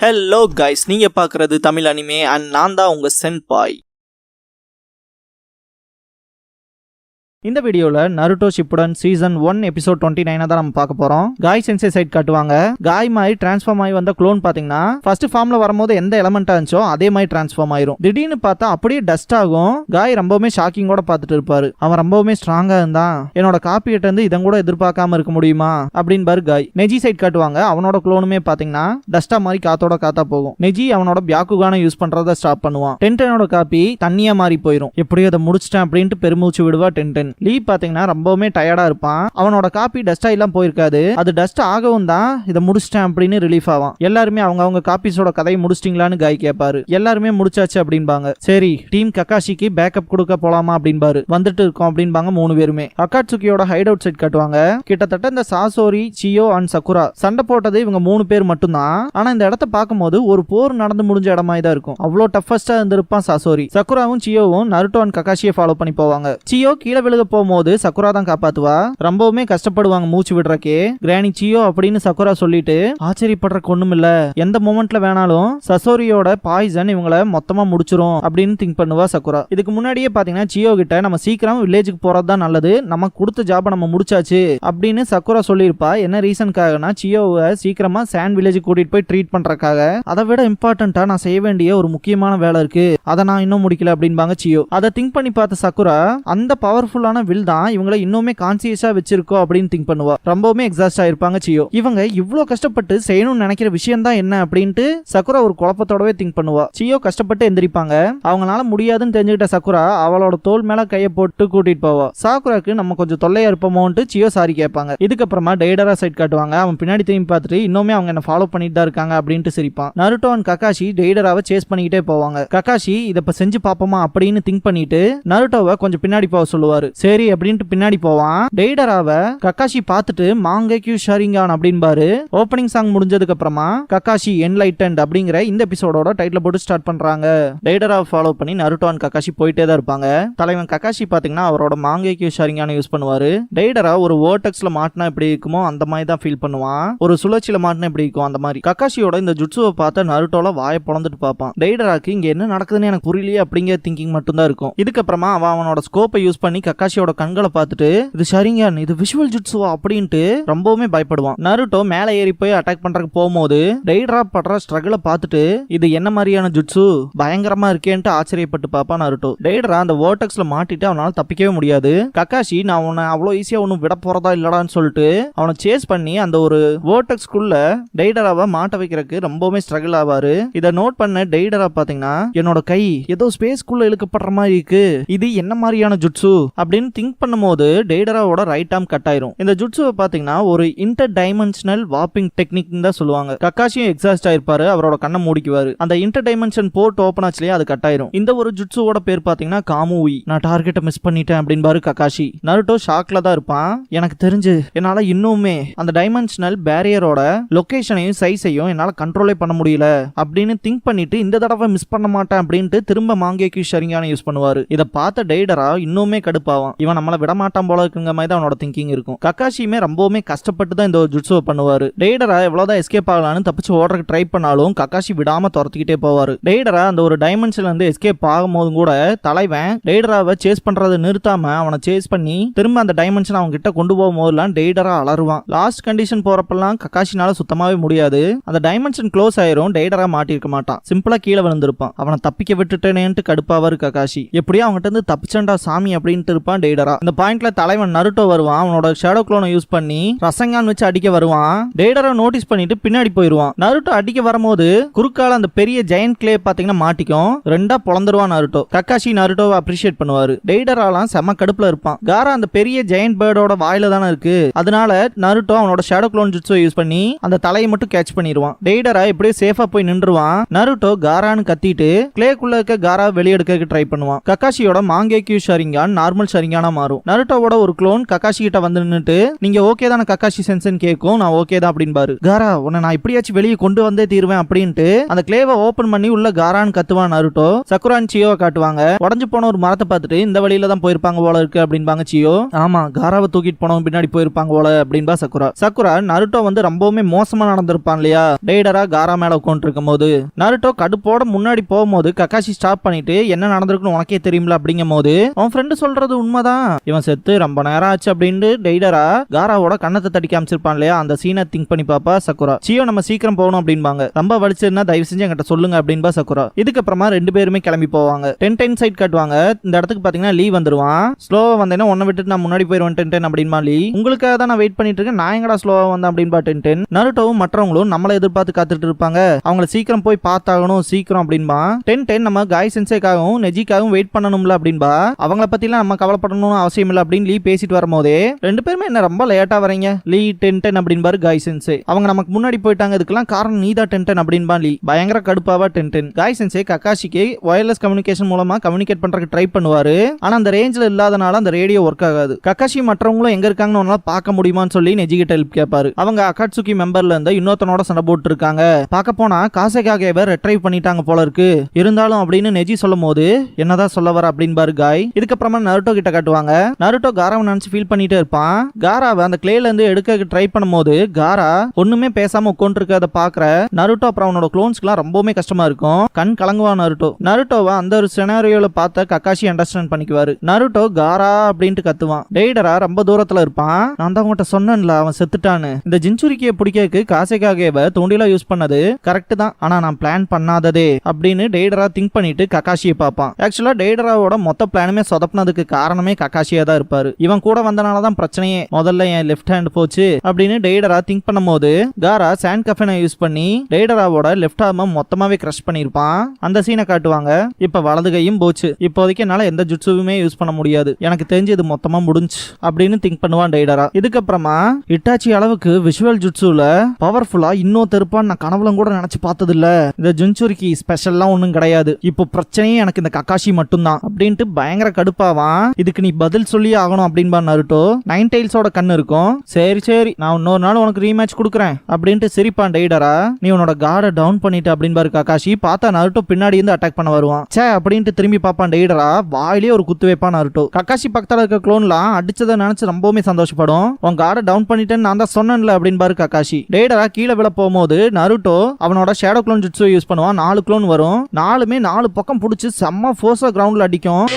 Hello guys, நீங்க பாக்குறது Tamil anime and நான் தான் உங்க சென்பாய். இந்த வீடியோல நருட்டோ ஷிப்புடன் சீசன் 1 எபிசோட் 29 தான் நம்ம பார்க்க போறோம். காய் சென்சே சைட் காட்டுவாங்க. காய் மாதிரி டிரான்ஸ்ஃபார்ம் ஆகி வந்த க்ளோன் பாத்தீங்கன்னா ஃபர்ஸ்ட் ஃபார்ம்ல வரும்போது எந்த எலமெண்டா இருந்துச்சோ அதே மாதிரி டிரான்ஸ்ஃபார்ம் ஆயிரும். திடீர்னு பார்த்தா அப்படியே டஸ்ட் ஆகும். காய் ரொம்பவுமே ஷாக்கிங்கோட பார்த்துட்டு இருப்பாரு. அவன் ரொம்பவுமே ஸ்ட்ராங்கா இருந்தான், என்னோட காப்பி கிட்ட இருந்து இதன் கூட எதிர்பார்க்காம இருக்க முடியுமா அப்படின்னு பாரு காய். நெஜி சைட் காட்டுவாங்க. அவனோட க்ளோனுமே பாத்தீங்கன்னா டஸ்டா மாதிரி காத்தா போகும். நெஜி அவனோட பியாக்குகான யூஸ் பண்றத ஸ்டாப் பண்ணுவான். டென்டனோட காப்பி தண்ணியா மாறி போயிரும். எப்படியோ அதை முடிச்சிட்டேன் அப்படின்ட்டு பெருமூச்சு விடுவா டென்டன். லீ பாத்தீங்கன்னா ரொம்பவுமே டயர்டா இருப்பான். அவனோட காப்பி டஸ்டா எல்லாம் போயிருக்காது. அது டஸ்ட் ஆகவும் தான் இதை முடிச்சிட்டேன் அப்படின்னு ரிலீஃப் ஆவான். எல்லாருமே அவங்க காப்பீஸோட கதையை முடிச்சிட்டீங்களான்னு காய் கேட்பாரு. எல்லாருமே முடிச்சாச்சு அப்படின்பாங்க. சரி, டீம் கக்காஷிக்கு பேக்கப் கொடுக்க போலாமா அப்படின்பாரு. வந்துட்டு இருக்கோம் அப்படின்பாங்க 3 பேருமே. அக்காட்சுகியோட ஹைட் அவுட் செட் காட்டுவாங்க. கிட்டத்தட்ட இந்த சாசோரி, சியோ அண்ட் சக்குரா சண்டை போட்டது இவங்க 3 பேர் மட்டும்தான். ஆனா இந்த இடத்த பார்க்கும்போது ஒரு போர் நடந்து முடிஞ்ச இடமாய் தான் இருக்கும். அவ்வளோ டஃபஸ்டா இருந்திருப்பான் சாசோரி. சக்குராவும் சியோவும் நருட்டோ அண்ட் கக்காஷியை ஃபாலோ பண்ணி போவாங்க. சியோ கீழே விழுக போகும்போது சக்குரா தான் காப்பாத்துவா. ரொம்பவுமே கஷ்டப்படுவாங்க மூச்சு விடுறக்கே. கிரானி சியோ அப்படின்னு சக்குரா சொல்லிட்டு ஆச்சரியப்படுறக்கு ஒண்ணும் இல்ல, எந்த மொமெண்ட்ல வேணாலும் சசோரியோட பாய்சன் இவங்கள மொத்தமா முடிச்சிரும் அப்படின்னு திங்க் பண்ணுவா சக்குரா. இதுக்கு முன்னாடியே பாத்தீங்கன்னா சியோ கிட்ட நம்ம சீக்கிரம் வில்லேஜுக்கு போறதுதான் நல்லது, நமக்கு கொடுத்த ஜாப நம்ம முடிச்சாச்சு அப்படின்னு சக்குரா சொல்லியிருப்பா. என்ன ரீசனுக்காகனா சியோவை சீக்கிரமா சாண்ட் வில்லேஜ் கூட்டிட்டு போய் ட்ரீட் பண்றதுக்காக. அதை விட இம்பார்ட்டன்டா நான் செய்ய வேண்டிய ஒரு முக்கியமான வேலை இருக்கு, அதை நான் இன்னும் முடிக்கல அப்படின்பாங்க சியோ. அதை திங்க் பண்ணி பார்த்த சக்குரா அந்த பவர்ஃபுல்லான வில் தான் இவங்களை இன்னுமே கான்சியஸா வச்சிருக்கோம் அப்படின்னு திங்க் பண்ணுவா. ரொம்பவுமே எக்ஸாஸ்ட் ஆயிருப்பாங்க சியோ. இவங்க இவ்வளவு கஷ்டப்பட்டு செய்யணும்னு நினைக்கிற விஷயம் தான் என்ன அப்படின்ட்டு சக்குரா ஒரு குழப்பத்தோடவே திங்க் பண்ணுவா. சியோ கஷ்டப்பட்டு எந்திரிப்பாங்க. அவங்களால முடியாதுன்னு தெரிஞ்சுக்கிட்ட சக்குரா அவளோட தோல் மேல கையை போட்டு கூட்டிட்டு போவா. சாக்குராக்கு நம்ம கொஞ்சம் தொல்லையா இருப்போமோன்ட்டு சியோ சாரி கேட்பாங்க. இதுக்கப்புறமா டெய்டரா சைட் காட்டுவாங்க. அவன் பின்னாடி திரும்பி பார்த்துட்டு இன்னுமே அவங்க என்ன ஃபாலோ பண்ணிட்டு தான் இருக்காங்க அப்படின்ட்டு சிரிப்பான். நருட்டோ அண்ட் கக்காஷி டெய்டராவை சேஸ் பண்ணிக்கிட்டே போவாங்க. கக்காஷி இதை இப்ப செஞ்சு பாப்போமா அப்படின்னு திங்க் பண்ணிட்டு நருட்டோவை கொஞ்சம் பின்னாடி போக சொல்லுவாரு. சரி அப்படின்ட்டு பின்னாடி போவான். டெய்டராவை கக்காஷி பார்த்துட்டு மாங்கேக்யூ ஷரிங்கான் அப்படின்பாரு. ஓப்பனிங் சாங் முடிஞ்சதுக்கு அப்புறமா கக்காஷி என்லைட்டன்ட் அப்படிங்கிற இந்த எபிசோடோட டைட்டில் போட்டு ஸ்டார்ட் பண்றாங்க. டெய்டராவை ஃபாலோ பண்ணி நருட்டோ அண்ட் கக்காஷி போயிட்டே தான் இருப்பாங்க. தலைவன் கக்காஷி பாத்தீங்கன்னா அவரோட மாங்கேக்யூ ஷரிங்கான யூஸ் பண்ணுவாரு. டெய்டரா ஒரு வோர்டெக்ஸ்ல மாட்டினா எப்படி இருக்குமோ அந்த மாதிரி தான் ஃபீல் பண்ணுவான். ஒரு சுழற்சியில மாட்டினா எப்படி இருக்கும் அந்த மாதிரி. கக்காஷியோட இந்த ஜுட்சுவை பார்த்த நருட்டோல வாயை பொளந்துட்டு பார்ப்பான். டெய்டராக்கு இங்க என்ன நடக்குதுன்னு எனக்கு புரியலையே அப்படிங்கிற திங்கிங் மட்டும் தான் இருக்கும். இதுக்கப்புறமா அவனோட ஸ்கோப்பை யூஸ் பண்ணி கக்காஷியோட கண்களை பார்த்துட்டு இது ஷரிங்கான், இது விஷுவல் ஜுட்சுவா அப்படின்ட்டு ரொம்பவுமே பயப்படுவான். நருட்டோ மேல ஏறி போய் அட்டாக் பண்றதுக்கு போகும்போது டெய்டரா படுற ஸ்ட்ரகிள பார்த்துட்டு இது என்ன மாதிரியான ஜுட்சு, பயங்கரமா இருக்கேன்ட்டு ஆச்சரியப்பட்டு பாப்பான் நருட்டோ. டெய்டரா அந்த வோர்டெக்ஸ்ல மாட்டிட்டு அவனால தப்பிக்கவே முடியாது. கக்காஷி நான் அவனை அவ்வளோ ஈஸியா ஒன்னும் விட போறதா இல்லடான்னு சொல்லிட்டு அவனை சேஸ் பண்ணி அந்த ஒரு வோர்டெக்ஸ்குள்ள டெய்டராவை மாட்ட வைக்கிறதுக்கு ரொம்பவுமே ஸ்ட்ரகிள் ஆவாரு. இதை நோட் பண்ண டெய்டரா பாத்தீங்கன்னா என்னோட கை ஏதோ ஸ்பேஸ்க்குள்ள இழுக்கப்படுற மாதிரி இருக்கு, இது என்ன மாதிரியான ஜுட்சு அப்படின்னு திங்க் பண்ணும்போது டெய்டராவோட ரைட் ஆர்ம் கட் ஆயிரும். இந்த ஜுட்சுவை பாத்தீங்கன்னா ஒரு இன்டர் டைமென்ஷனல் வார்பிங் டெக்னிக் தான் சொல்லுவாங்க. கக்காஷியும் எக்ஸாஸ்ட் ஆயிருப்பாரு. அவரோட கண்ணை மூடிக்குவாரு. அந்த இன்டர் டைமென்ஷன் போர்ட் ஓபன் ஆச்சுலயே அது கட் ஆயிரும். இந்த ஒரு ஜுட்சுவோட பேர் பாத்தீங்கன்னா காமுவி. நான் டார்கெட்டை மிஸ் பண்ணிட்டேன் அப்படின்பாரு கக்காஷி. நருட்டோ ஷாக்ல தான் இருப்பான். எனக்கு தெரிஞ்சு என்னால இன்னுமே அந்த டைமென்ஷனல் பேரியரோட லொகேஷனையும் சைஸையும் என்னால கண்ட்ரோலே பண்ண முடியல அப்படின்னு திங்க் பண்ணிட்டு இந்த தடவை மிஸ் பண்ண மாட்டேன் அப்படின்ட்டு திரும்ப மாங்கேக்யூ ஷரிங்கான யூஸ் பண்ணுவாரு. இதை பார்த்த டெய்டரா இன்னுமே கடுப்பாவான். இவன் நம்மள விட மாட்டான் போல இருக்குங்க மாதிரி தான் அவனோட திங்கிங் இருக்கும். கக்காஷியுமே ரொம்பவுமே கஷ்டப்பட்டு தான் இந்த ஜுட்சுவை பண்ணுவாரு. டெய்டரா எவ்வளவுதான் எஸ்கேப் ஆகலான்னு தப்பிச்சு ஓடுறதுக்கு ட்ரை பண்ணாலும் கக்காஷி விடாம துரத்திக்கிட்டே போவாரு. டெய்டரா அந்த ஒரு டைமென்ஷன்ல இருந்து எஸ்கேப் ஆகும்போது கூட தலைவன் டெய்டராவை சேஸ் பண்றதை நிறுத்தாம அவனை சேஸ் பண்ணி திரும்ப அந்த டைமென்ஷன் அவங்க கிட்ட கொண்டு போகும்போதெல்லாம் டெய்டரா அலறுவான். லாஸ்ட் கண்டிஷன் போறப்பெல்லாம் கக்காஷினால சுத்தமாவே முடியாது. அந்த டைமென்ஷன் க்ளோஸ் ஆயிரும். டெய்டரா மாட்டிருக்க மாட்டான், சிம்பிளா கீழே விழுந்திருப்பான். அவனை தப்பிக்க விட்டுட்டேனேன்ட்டு கடுப்பாவாரு கக்காஷி. எப்படியும் அவங்ககிட்ட இருந்து தப்பிச்சண்டா சாமி அப்படின்ட்டு இருப்பான் டெய்டரா. இந்த பாயிண்ட்ல தலைவன் நருட்டோ வருவான். அவனோட ஷேடோ க்ளோனை யூஸ் பண்ணி ரசங்கான் வச்சு அடிக்க வருவான். டெய்டரா நோட்டீஸ் பண்ணிட்டு பின்னாடி போயிருவான். நருட்டோ அடிக்க வரும்போது குறுக்கால அந்த பெரிய ஜெயண்ட் கிளே பாத்தீங்கன்னா மாட்டிக்கும். ரெண்டா பொளந்துருவான் நருட்டோ. கக்காஷி நருட்டோவை அப்ரிஷியேட் பண்ணுவாரு. டெய்டராலாம் செம கடுப்புல இருப்பான். காரா அந்த பெரிய ஜெயண்ட் பேர்டோட வாயில தானே இருக்கு, அதனால நருட்டோ அவனோட ஷேடோ க்ளோன் ஜுட்சுவை யூஸ் பண்ணி அந்த தலையை மட்டும் கேட்ச் பண்ணிடுவான். டெய்டரா எப்படியே சேஃபா போய் நின்றுவான். நருட்டோ காரான்னு கத்திட்டு கிளேக்குள்ள இருக்க காரா வெளியெடுக்க ட்ரை பண்ணுவான். கக்காஷியோட மாங்கேக்யூ ஷரிங்கான் நார்மல் சரிங்கானா மாறும். நருட்டோவோட ஒரு க்ளோன் கக்காஷி கிட்ட வந்து நின்னுட்டு நீங்க ஓகே தான கக்காஷி சென்சன் கேட்கும். நான் ஓகே தான் அப்படின்பாரு. காரா உன்னை நான் இப்படியாச்சும் வெளியே கொண்டு வந்தே தீருவேன் அப்படின்ட்டு அந்த கிளேவை ஓபன் பண்ணி உள்ள காரான்னு கத்துவான் நருட்டோ. சக்குரான் சியோவை காட்டுவாங்க. உடஞ்சு போன ஒரு மரத்தை பார்த்துட்டு இந்த வழியில தான் போயிருப்பாங்க போல இருக்கு அப்படின்பாங்க சியோ. ஆமா காராவை தூக்கிட்டு போனவங்க பின்னாடி போயிருப்பாங்க போல அப்படின்பா சக்குரா நருட்டோ வந்து ரொம்பவுமே மோசமா நடந்திருப்பான் இல்லையா. டெய்டரா காரா மேல உட்காந்து இருக்கும் போது நருட்டோ கடுப்போட முன்னாடி போகும்போது கக்காஷி ஸ்டாப் பண்ணிட்டு என்ன நடந்திருக்குன்னு உனக்கே தெரியும்ல அப்படிங்கும் போது அவன் ஃப்ரெண்டு சொல்றது உண்மைதான், இவன் செத்து ரொம்ப நேரம் ஆச்சு அப்படின்னு டெய்டரா காராவோட கண்ணத்தை தட்டி காமிச்சிருப்பான் இல்லையா. அந்த சீனை திங்க் பண்ணி பாப்பா சக்குரா. சியோ நம்ம சீக்கிரம் போகணும் அப்படின்பாங்க. ரொம்ப வலிச்சிருந்தா தயவு செஞ்சு என்கிட்ட சொல்லுங்க அப்படின்பா சக்குரா. இதுக்கப்புறமா ரெண்டு பேருமே கிளம்பி போவாங்க. 10-10 சைட் காட்டுவாங்க. இந்த இடத்துக்கு பாத்தீங்கன்னா லீ வந்துருவான். ஸ்லோவா வந்தேன்னா உன்னை விட்டுட்டு நான் முன்னாடி போயிருவேன் 10-10 அப்படின்பா லீ. உங்களுக்காக தான் நான் வெயிட் பண்ணிட்டு இருக்கேன், நான் எங்கடா ஸ்லோவா வந்தேன் அப்படின்பா 10-10. நருட்டோவும் மற்றவங்களும் நம்மளை எதிர்பார்த்து காத்துட்டு இருப்பாங்க. அவங்கள சீக்கிரம் போய் பார்த்தாகணும் சீக்கிரம் அப்படின்பா 10-10. நம்ம காய் சென்சேக்காகவும் நெஜிக்காகவும் வெயிட் பண்ணணும்ல அப்படின்பா. அவங்கள பத்திலாம் நம்ம கவலைப்படணும்னு அவசியம் இல்லை அப்படின்னு லீ பேசிட்டு வரும்போதே ரெண்டு பேருமே என்ன ரொம்ப லேட்டா வரீங்க லீ 10-10 அப்படின்பாரு காய் சென்சே. அவங்க நமக்கு முன்னாடி போயிட்டாங்க, இதுக்கெல்லாம் காரணம் நீதா 10-10 அப்படின்பா லீ. பயங்கர கடுப்பாவா 10-10. காய் சென்சே கக்காஷிக்கு வயர்லெஸ் கம்யூனிகேஷன் மூலமா கம்யூனிகேட் பண்றதுக்கு ட்ரை பண்ணுவாரு. ஆனா அந்த ரேஞ்சில் இல்லாதனால அந்த ரேடியோ ஒர்க் ஆகாது. கக்காஷி மற்றவங்களும் எங்க இருக்காங்கன்னு உன்னால பார்க்க முடியுமான்னு சொல்லி நெஜிகிட்ட ஹெல்ப் கேட்பாரு. அவங்க அகாட்சுகி மெம்பர்ல இருந்து இன்னொருத்தனோட சண்டை போட்டு இருக்காங்க. பார்க்க போனா காசேகாகேவை ரெட்ரைவ் பண்ணிட்டாங்க போல இருக்கு. இருந்தாலும் அப்படின்னு நெஜி சொல்லும் போது என்னதான் சொல்ல வர அப்படின்பாரு காய். இதுக்கப்புறமா நருட்டோ கிட்ட காட்டுவாங்க. நருட்டோ காராவை நினைச்சு ஃபீல் பண்ணிட்டே இருப்பான். காராவை அந்த கிளேல இருந்து எடுக்க ட்ரை பண்ணும்போது காரா ஒண்ணுமே பேசாம உட்கார்ந்து இருக்கத பாக்குற நருட்டோ அப்புறம் அவனோட க்ளோன்ஸ்க்குலாம் ரொம்பவுமே கஷ்டமா இருக்கும். கண் கலங்குவான் நருட்டோ. நருட்டோவை அந்த ஒரு சினாரியோல பார்த்த கக்காஷி அண்டர்ஸ்டாண்ட் பண்ணிக்குவாரு. நருட்டோ காரா அப்படின்ட்டு கத்துவான். டெய்டரா ரொம்ப தூரத்துல இருப்பான். நான் தான் உங்கள்கிட்ட சொன்னேன்ல அவன் செத்துட்டான்னு. இந்த ஜின்சுரிக்கியை பிடிக்கிறதுக்கு காசேகாகேவை தூண்டிலா யூஸ் பண்ணது கரெக்ட் தான், ஆனா நான் பிளான் பண்ணாததே அப்படின்னு டெய்டரா திங்க் பண்ணிட்டு கக்காஷியை பார்ப்பான். ஆக்சுவலா டெய்டராவோட மொத்த பிளானுமே சொதப்பினதுக்கு காரணமே கக்காஷியா தான் இருப்பாரு. இவன் கூட வந்தனாலதான் பிரச்சனையே. முதல்ல என் லெஃப்ட் ஹேண்ட் போச்சு அப்படின்னு டெய்டரா திங்க் பண்ணும்போது காரா சாண்ட் கஃபனை யூஸ் பண்ணி டெய்டராவோட லெஃப்ட் ஆர்ம மொத்தமாவே கிரஷ் பண்ணிருப்பான். அந்த சீனை காட்டுவாங்க. இப்ப வலது கையும் போச்சு. இப்போதைக்கு என்னால எந்த ஜுட்சுவுமே யூஸ் பண்ண முடியாது, எனக்கு தெரிஞ்சு இது மொத்தமா முடிஞ்சு அப்படின்னு திங்க் பண்ணுவான் டெய்டரா. இதுக்கப்புறமா இட்டாச்சி அளவுக்கு விஷுவல் ஜுட்சுல பவர்ஃபுல்லா இன்னும் தெருப்பான்னு நான் கனவுலம் கூட நினைச்சு பார்த்தது இல்ல. இந்த ஜுன்சுரிக்கு ஸ்பெஷல்லாம் ஒண்ணும் கிடையாது, இப்போ பிரச்சனையே எனக்கு இந்த கக்காஷி மட்டும்தான் அப்படின்ட்டு பயங்கர கடுப்பாவான். இதுக்கு நீ பதில் சொல்லி ஆகணும் அப்படின்பா நருட்டோ. 9 டைல்ஸோட கண்ணு இருக்கும். சரி சரி நான் இன்னொரு நாள் உனக்கு ரீமேட்ச் கொடுக்குறேன் அப்படின்ட்டு சிரிப்பான் டெய்டரா. நீ உன்னோட கார்டை டவுன் பண்ணிட்டு அப்படின்பாரு கக்காஷி. பார்த்தா நருட்டோ பின்னாடி இருந்து அட்டாக் பண்ண வருவான். சே அப்படின்ட்டு திரும்பி பார்ப்பான் டெய்டரா. வாயிலே ஒரு குத்து வைப்பான் நருட்டோ. கக்காஷி பக்கத்துல இருக்க க்ளோன்லாம் அடிச்சதை நினைச்சு ரொம்பவுமே சந்தோஷப்படும். உன் கார்டை டவுன் பண்ணிட்டேன்னு நான் தான் சொன்னேன்ல அப்படின்பாரு கக்காஷி. டெய்டரா கீழே விழ போகும்போது நருட்டோ அவனோட ஷேடோ க்ளோன் ஜுட்சு யூஸ் பண்ணுவான். 4 க்ளோன் வரும். 4மே 4 பக்கம் பிடிச்சி செம்ம ஃபோர்ஸா கிரவுண்ட்ல அடிக்கும்.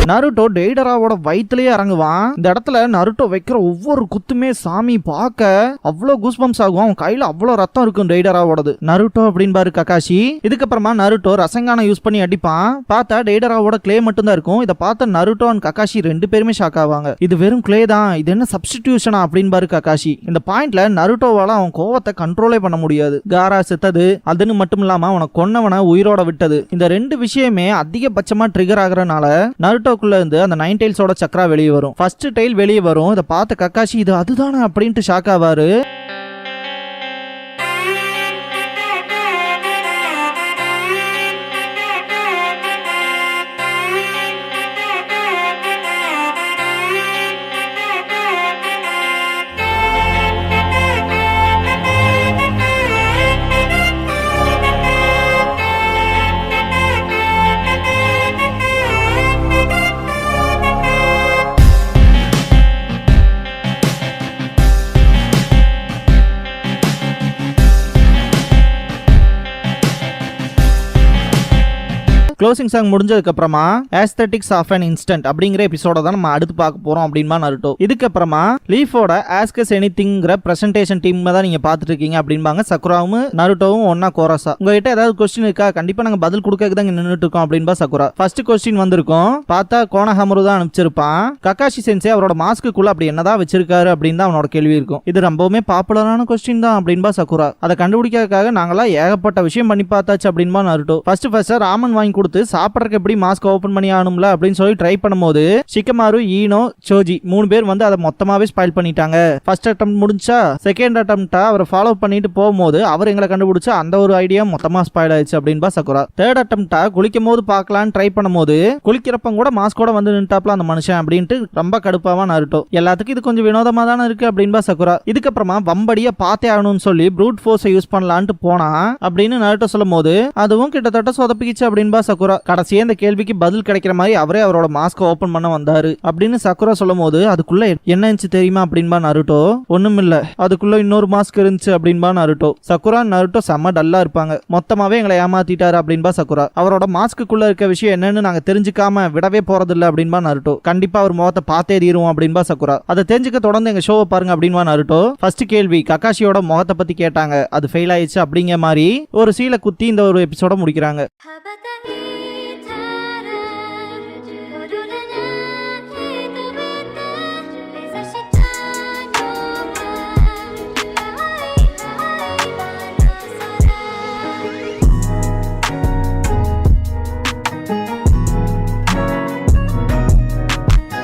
நருட்டோ டெய்டராவோட வயிற்றுலயே இறங்குவான். இந்த இடத்துல நருட்டோ வைக்கிற ஒவ்வொரு குத்துமே சாமி பார்க்க அவ்வளோ கூஸ்பம்ஸ் ஆகும். அவன் கையில அவ்வளோ ரத்தம் இருக்கும் டெய்டராவோடது. நருட்டோ அப்படின்பாரு கக்காஷி. இதுக்கப்புறமா நருட்டோ ரசங்கான யூஸ் பண்ணி அடிப்பான். பார்த்தா டெய்டராவோட கிளே மட்டும் தான் இருக்கும். இதை பார்த்த நருட்டோ அண்ட் கக்காஷி ரெண்டு பேருமே ஷாக் ஆவாங்க. இது வெறும் கிளே தான், இது என்ன சப்ஸ்டிடியூஷனா அப்படின்பாரு கக்காஷி. இந்த பாயிண்ட்ல நருட்டோவால அவன் கோவத்தை கண்ட்ரோலே பண்ண முடியாது. காரா செத்தது அதுன்னு மட்டும் இல்லாம அவனை கொன்னவனை உயிரோட விட்டது, இந்த ரெண்டு விஷயமே அதிகபட்சமா ட்ரிகர் ஆகுறதுனால நருட்டோ இருந்து அந்த 9 டைல்ஸோட சக்ரா வெளியே வரும். ஃபர்ஸ்ட் டைல் வெளியே வரும். இதை பார்த்த கக்காஷி இது அதுதானே அப்படின்ட்டு ஷாக் ஆவாரு. க்ளோசிங் சாங் முடிஞ்சதுக்கு அப்புறமா ஆஸ்தெட்டிக்ஸ் ஆஃப் அன் இன்ஸ்டன்ட் அப்படிங்கிற எபிசோட தான் நம்ம அடுத்து பார்க்க போறோம் அப்படின்பா நருட்டோ. இதுக்கப்புறமா லீஃபோட ஆஸ்க் அஸ் எனிதிங்கிற பிரசன்டேஷன் டீம் தான் நீங்க பார்த்துட்டு இருக்கீங்க அப்படின்பாங்க சக்குராவும் நருட்டோவும் ஒன்னா கோரஸா. உங்ககிட்ட ஏதாவது கொஸ்டின் இருக்கா? கண்டிப்பா நாங்க பதில் கொடுக்க தான் நின்றுட்டு இருக்கோம் அப்படின்பா சக்குரா. ஃபர்ஸ்ட் கொஸ்டின் வந்திருக்கும். பார்த்தா கோனஹமரு தான் அனுப்பிச்சிருப்பான். கக்காஷி சென்சே அவரோட மாஸ்க்குள்ள அப்படி என்னதான் வச்சிருக்காரு அப்படின்னு தான் அவனோட கேள்வி இருக்கும். இது ரொம்பவுமே பாப்புலரான கொஸ்டின் தான் அப்படின்பா சக்குரா. அதை கண்டுபிடிக்கிறதுக்காக நாங்களாம் ஏகப்பட்ட விஷயம் பண்ணி பார்த்தாச்சு அப்படின்பா நருட்டோ. ஃபர்ஸ்ட் ராமன் வாங்கி கொடுத்த கொடுத்து சாப்பிட்றதுக்கு எப்படி மாஸ்க் ஓபன் பண்ணி ஆகணும்ல அப்படின்னு சொல்லி ட்ரை பண்ணும்போது ஷிகமாரு, ஈனோ, சோஜி 3 பேர் வந்து அதை மொத்தமாவே ஸ்பாயில் பண்ணிட்டாங்க. ஃபர்ஸ்ட் அட்டெம்ப்ட் முடிஞ்சா செகண்ட் அட்டெம்ப்டா அவரை ஃபாலோ பண்ணிட்டு போகும்போது அவர் எங்களை கண்டுபிடிச்சு அந்த ஒரு ஐடியா மொத்தமா ஸ்பாயில் ஆயிடுச்சு அப்படின்பா சக்குரா. தேர்ட் அட்டெம்ப்டா குளிக்கும் போது பார்க்கலான்னு ட்ரை பண்ணும்போது குளிக்கிறப்ப கூட மாஸ்கோட வந்து நின்ட்டாப்ல அந்த மனுஷன் அப்படின்ட்டு ரொம்ப கடுப்பாவா நருட்டோ. எல்லாத்துக்கும் இது கொஞ்சம் வினோதமா தானே இருக்கு அப்படின்பா சக்குரா. இதுக்கப்புறமா வம்படியா பார்த்தே ஆகணும்னு சொல்லி ப்ரூட் ஃபோர்ஸை யூஸ் பண்ணலான்ட்டு போனா அப்படின்னு நருட்டோ சொல்லும் போது அதுவும் கிட்டத்தட்ட சொதப்பிக்கிச்சு அப்படின்பா சக்குரா. கடைசியே இந்த கேள்விக்கு பதில் கிடைக்கிற மாதிரி அவரே அவரோட மாஸ்கை ஓபன் பண்ண வந்தாரு அப்படின்னு சக்குரா சொல்லும் போது அதுக்குள்ள என்ன இருந்துச்சு தெரியுமா அப்படின்பா நருட்டோ. ஒண்ணுமில்ல, அதுக்குள்ள இன்னொரு மாஸ்க் இருந்துச்சு அப்படின்பா நருட்டோ. சக்குரா நருட்டோ செம்ம டல்லா இருப்பாங்க. மொத்தமாவே எங்களை ஏமாத்திட்டாரு அப்படின்பா சக்குரா. அவரோட மாஸ்க்குள்ள இருக்க விஷயம் என்னன்னு நாங்க தெரிஞ்சுக்காம விடவே போறதில்ல அப்படின்பா நருட்டோ. கண்டிப்பா அவர் முகத்தை பார்த்தே தீரும் அப்படின்பா சக்குரா. அதை தெரிஞ்சுக்க தொடர்ந்து எங்க ஷோவை பாருங்க அப்படின்பா நருட்டோ. ஃபர்ஸ்ட் கேள்வி ககாஷியோட முகத்தை பத்தி கேட்டாங்க, அது ஃபெயில் ஆயிடுச்சு அப்படிங்கிற மாதிரி ஒரு சீலை குத்தி இந்த ஒரு எபிசோட முடிக்கிறாங்க.